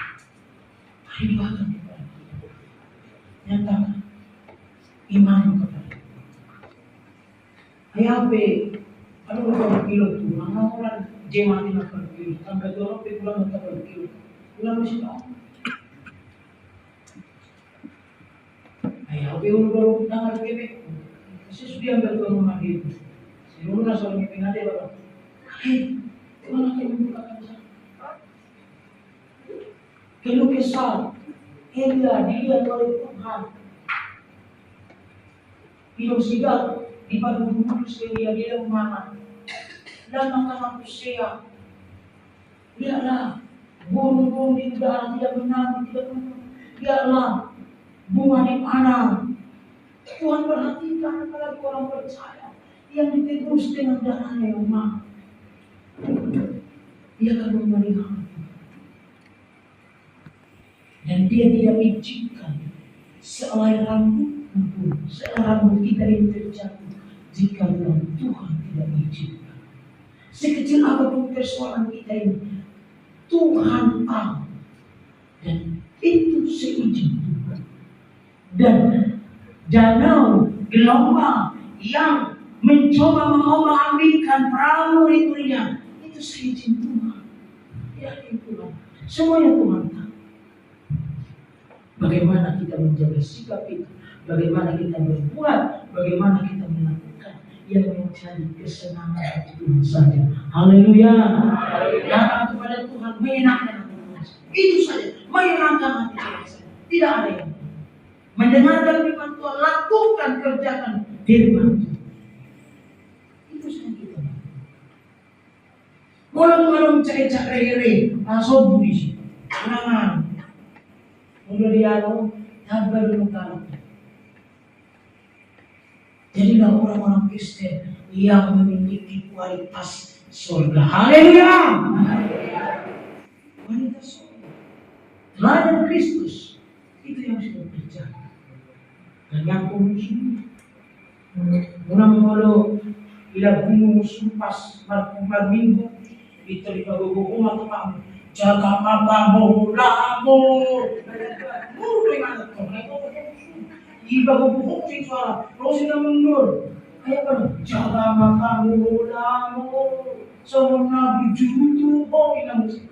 S1: Hari doakan kepada kita. Nyatakan iman kepada kita. Ayah kalau udah kilo tuh, orang-orang jematin akan kilo, sampai dorong ke pulang akan kilo, pulang masih tahu. Ayah udah tanggal kebek, saya sudah ambil ke rumah itu. Saya udah soalnya pindah bapak. Tuhan akan membukakan sana. Keluh kesal, dilihat oleh Tuhan. Hidup sigap di padu kudus dia mana? Dan makan manusia. Lihatlah, burung-burung di udara tidak menang, tidak menang. Lihatlah, bunga di mana? Tuhan perhatikan apalagi orang percaya yang ditebus dengan darahnya yang mahal. Dia akan memelihara dan dia tidak izinkan sehelai rambut pun, rambut kita yang terjatuh jika Tuhan tidak izinkan. Sekecil apapun persoalan kita ini, Tuhan tahu dan itu seizin Tuhan. Dan danau gelombang yang mencoba mengombang-ambingkan perahu murid-muridnya, itu seizin Tuhan. Yakin Tuhan, semuanya Tuhan tahu. Bagaimana kita menjaga sikap itu, bagaimana kita berbuat, bagaimana kita melakukan yang mencari kesenangan Tuhan saja. Haleluya. Datang kepada Tuhan, menyenangkan hati. Itu saja, menyenangkan hati saja. Tidak ada yang lain. Mendengarkan firman Tuhan, lakukan, kerjakan firman Tuhan. Itu saja kita. Kalau Tuhan mencari-cari langsung budis, jangan. Mudah dialog, sabar dulu kalau. Jadilah orang-orang Kristen yang memiliki kualitas surga. Haleluya. Kualitas surga. Teladan Kristus itu yang sudah terjadi. Dan yang kumusun, mula-mula bila gunung sumpas minggu itu di bawah atau kamu jaga kamu lamu. Iba bubuhok sing suara, rosin na mundur. Kaya ba, jaga makamu lamu. So, nabijuto ko, inamusik.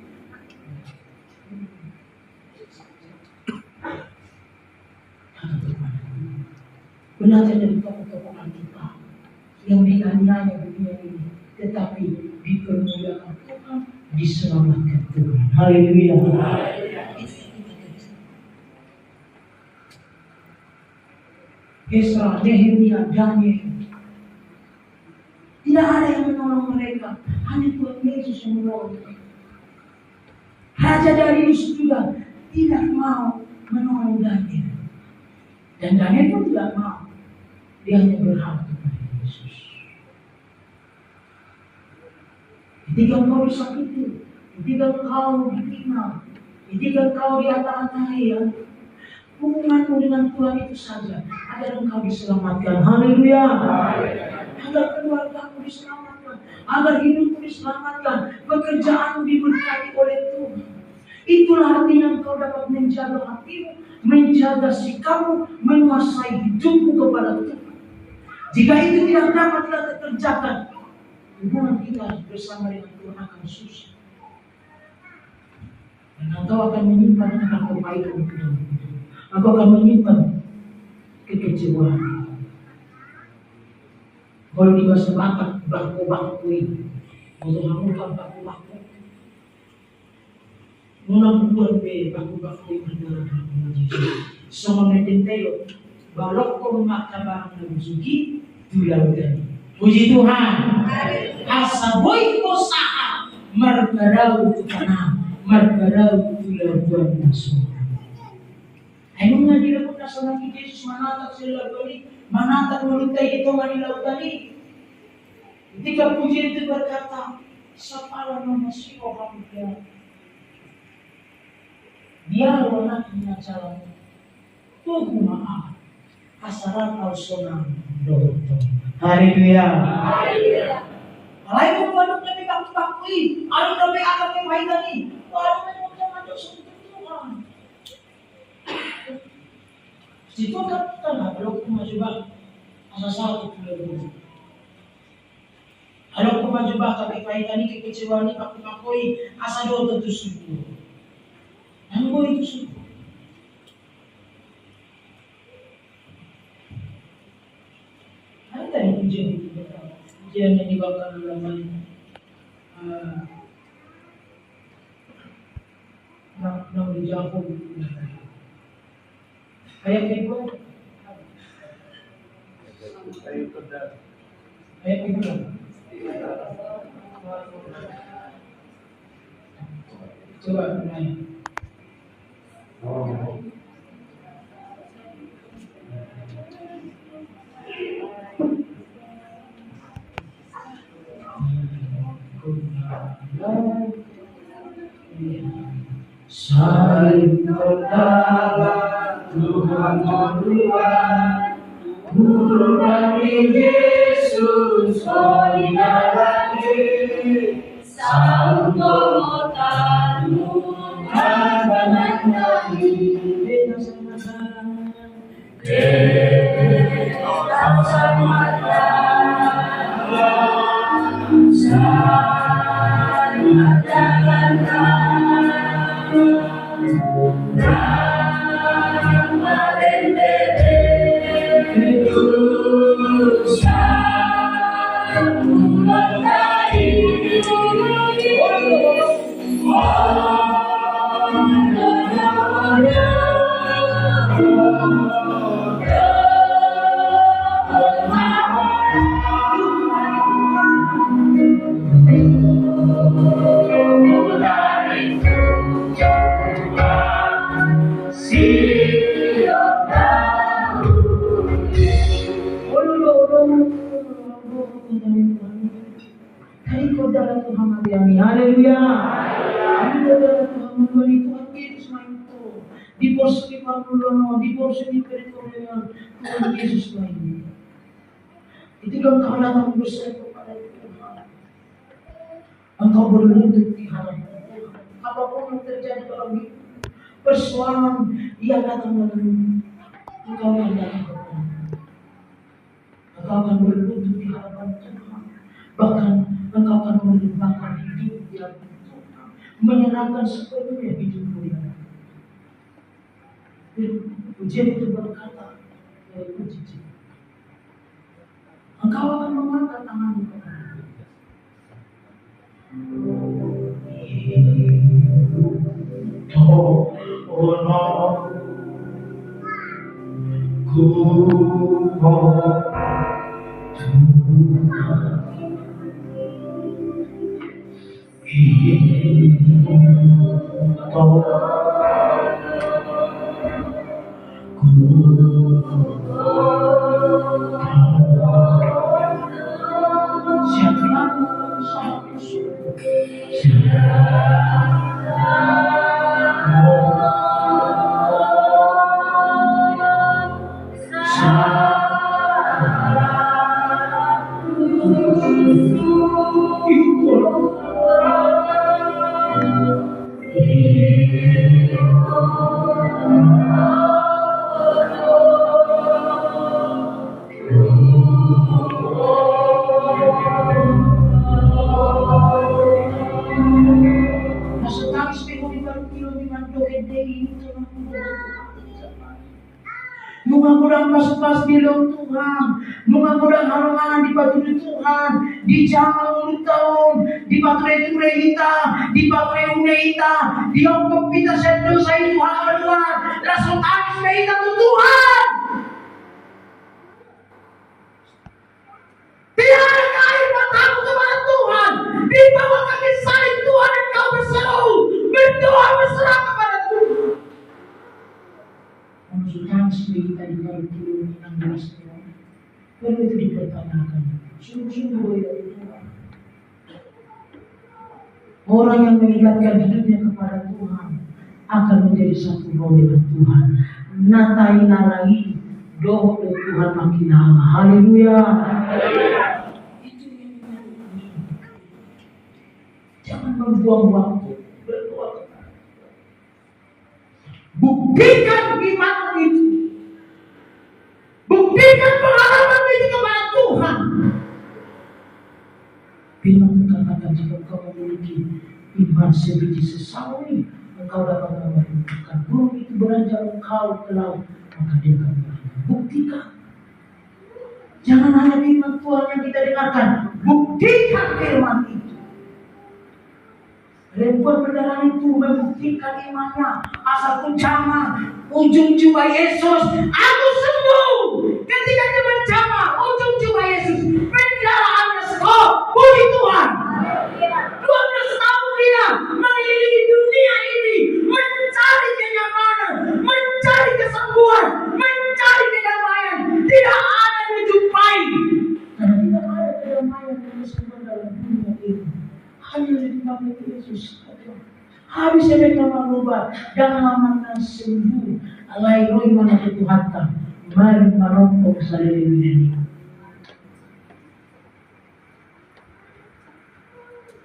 S1: Belajar dari tokoh-tokoh kita yang dianiaya dunia ini, tetapi dipermuliakan Tuhan, diselamatkan Tuhan. Haleluya. Esra, Nehemia, Daniel. Tidak ada yang menolong mereka, hanya Tuhan Yesus yang menolong mereka. Raja Darius juga tidak mau menolong Daniel, dan Daniel pun tidak mau. Dia hanya berharap kepada Yesus. Ketika engkau disakiti, ketika engkau dihina, ketika engkau diata-atai, hubunganmu dengan Tuhan itu saja agar engkau diselamatkan. Haleluya. Agar keluargamu diselamatkan, agar hidupmu diselamatkan, pekerjaanmu diberkati oleh Tuhan. Itulah artinya engkau dapat menjaga hatimu, menjaga sikapmu, menguasai hidupmu kepada Tuhan. Jika itu tidak dapat kita kerjakan, hubungan kita bersama dengan Tuhan akan susah. Dan engkau akan menyimpan akan kebaikan ke dalam hidup. Engkau akan menyimpan kekecewaan. Kalau di bahasa Batak, bangku-bangku ini, untuk mengumpulkan bangku-bangku, nunang buat be bangku-bangku ini berdarah dalam pengajian. Semua mententelo, balok kau makan barang dan sugi, tulang. Puji Tuhan. Asaboy ko saan, margarau itu tanah, margarau itu labuan masuk. Ayun nga nila po nasa nang Jesus manatak sila balik, manatak malutay ito Manila tadi. Ketika puji itu berkata, sa pala ng masiwa kami kaya. Dia anak niya jalan, tuh maaf, asaran al-sunang doto. Haleluya. Alay mo ba nung kami kakupakui? Ano kami akap yung maitani? Ano may magkamadok sa Tuhan? Situ kan tanah kalau kumajubah asa satu kilo. Kalau kumajubah kami kaitani kekecewaan ni pakui asa dua tentu suku. Nanggo itu suku. Ada yang ujian yang dibawakan ulama nak dijawab. Ayat kedua. Ayat kedua. Coba mulai. Saling berdoa Tuhan Tuhan Guru kami Yesus solidarity Saungkomotanmu Habanandani Beta samata Haleluya. Di porsi di Pamulono, di porsi di Peritoleon, Tuhan Yesus lainnya. Itu yang kau datang bersama kepada Tuhan. Engkau berlutut di hadapan Tuhan. Apapun yang terjadi dalam hidup, persoalan yang datang lalu, engkau yang datang kepada Tuhan. Engkau akan berlutut di hadapan Tuhan. Bahkan engkau akan melimpahkan hidup di hadapan Tuhan, menyerahkan sepenuhnya hidupmu di hadapan. Pujian itu berkata, puji. Engkau akan mengangkat tanganmu kepada Mengurang pas-pas di Tuhan, mengurang halangan di batu Tuhan, di jalan ulut tahun, di batu hita, di batu hita, di ongkop kita sendu saya Tuhan Tuhan, langsung habis kita Tuhan. Tidak ada kain matamu kepada Tuhan, di bawah kaki salib Tuhan engkau berseru, berdoa berserah kepada Tuhan. Maksudnya kita di dalam dulu 16 tahun, perlu itu dipertanyakan. Sungguh-sungguh ya Tuhan. Orang yang mengikatkan hidupnya kepada Tuhan akan menjadi satu roh dengan Tuhan. Natai narai doa Tuhan makin lama. Haleluya. Itu yang kita jangan membuang waktu berdoa kepada Tuhan. Buktikan iman itu. Buktikan pengalaman itu kepada Tuhan. Firman katakan jika engkau memiliki iman sebiji sesawi, engkau dapat membuka burung itu beranjak engkau ke laut, maka dia akan buktikan. Jangan hanya firman Tuhan yang kita dengarkan, buktikan firman itu. Ribuan berdarah itu membuktikan imannya. Asal kuncama ujung jubah Yesus, aku sembuh. Ketika dia mencama ujung jubah Yesus, pendarahannya stop. Puji Tuhan. 12 tahun dia mengelilingi dunia ini, mencari kenyamanan, mencari kesembuhan, mencari kedamaian. Tidak ada yang dijumpai. Karena tidak ada kedamaian dan kesembuhan dalam dunia ini. Hanya di dalam Yesus saja. Habis mereka merubah dan lama sembuh. Alai roh mana ketuhatan. Mari merompok salih ini.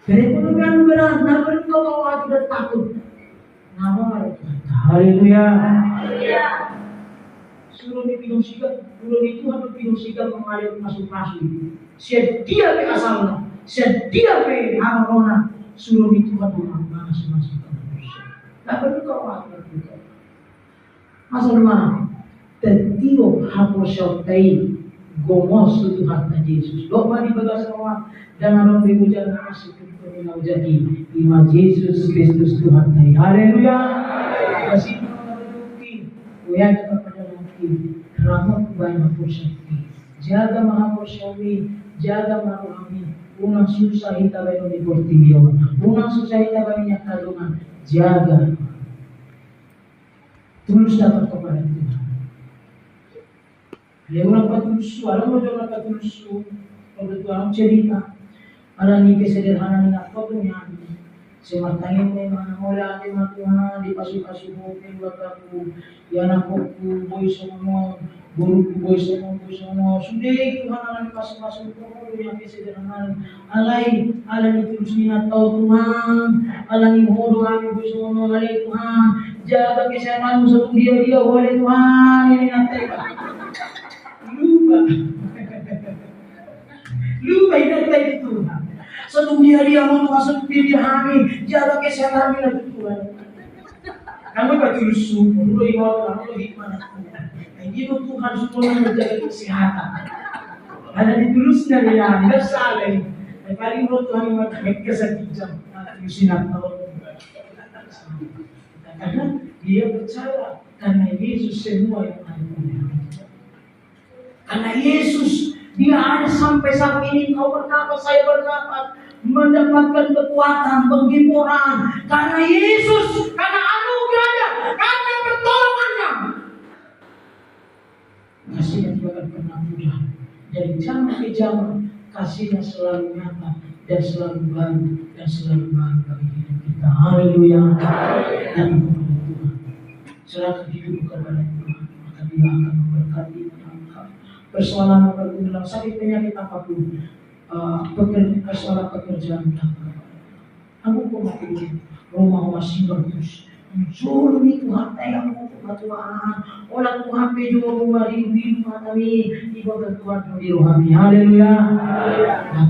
S1: Perekonomian berat, namun kau tidak takut. Nama mereka. Haleluya. Suruh dipinum sigap, suruh itu harus pinum sigap mengalir masuk-masuk. Sedia pe asalnya, sedia pe arona. Suruh itu harus masuk-masuk. Tapi kau apa itu? Asal mana? Tetiok hapus syaitan gomos itu hati Yesus. Doa di bagas semua dan orang berujar masuk ke dunia jadi iman Yesus Kristus Tuhan tadi. Haleluya. Kasih menguji, uya kepada mungkin rahmat banyak persakti. Jaga maha persami, jaga maruhami. Unang susah kita bayo di portimio, unang susah kita bayo niya kalungan. Jaga. Tulus dapat kepada Tuhan. Lewat patulus, alam mo daw patulus, kalau Tuhan cerita, alam ni kesederhana ni ako niya. Sematangin mo mga mula ni Tuhan, di pasok-pasok mo buat aku, yan ako boy sa mga guru boy sa mga sudah Tuhan alam pasok-pasok mo yang kesederhana. Alay ni tulus niya tao Tuhan, alam ni hodo kami boy sa mga alay Tuhan, jaga kesehatan mo sa dia oleh Tuhan ini nanti. Lupa ingat lagi Tuhan. Satu dia mau masuk diri kami, jaga kesehatan kami Tuhan. Kamu betul syukur, lu kamu hikmah. Ini Tuhan semua menjaga kesehatan. Ada ditulus dari yang tidak salah. Paling lu Tuhan yang kesakitan, yusinat tahu. Karena dia percaya karena Yesus semua yang ada. Karena Yesus dia ada sampai saat ini kau berkata, saya berkata mendapatkan kekuatan, penghiburan karena Yesus, karena anugerahnya, karena pertolongannya. Kasihnya tidak akan pernah mudah. Dari zaman ke zaman kasihnya selalu nyata dan selalu baru dan selalu baru bagi hidup kita. Haleluya. Dan kepada Tuhan. Serahkan hidup kepada Tuhan, maka Dia akan memberkati persoalan dalam sakit penyakit apapun, persoalan pekerjaan aku kok mati rumah masih bagus jujur nih Tuhan tayang aku Tuhan orang Tuhan pejo rumah di rumah kami ibadah Tuhan di rohani. Haleluya. Dan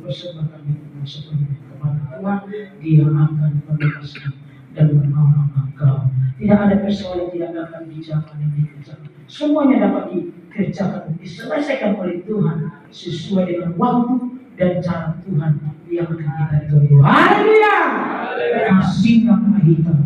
S1: persembahkan kepada Tuhan, Dia akan membebaskan dan menolong engkau. Tidak ada persoalan yang tidak akan dijaga dan dikerjakan. Semuanya dapat dikerjakan, diselesaikan oleh Tuhan sesuai dengan waktu dan cara Tuhan yang akan kita tunggu. Haleluya. Kasih yang mahita.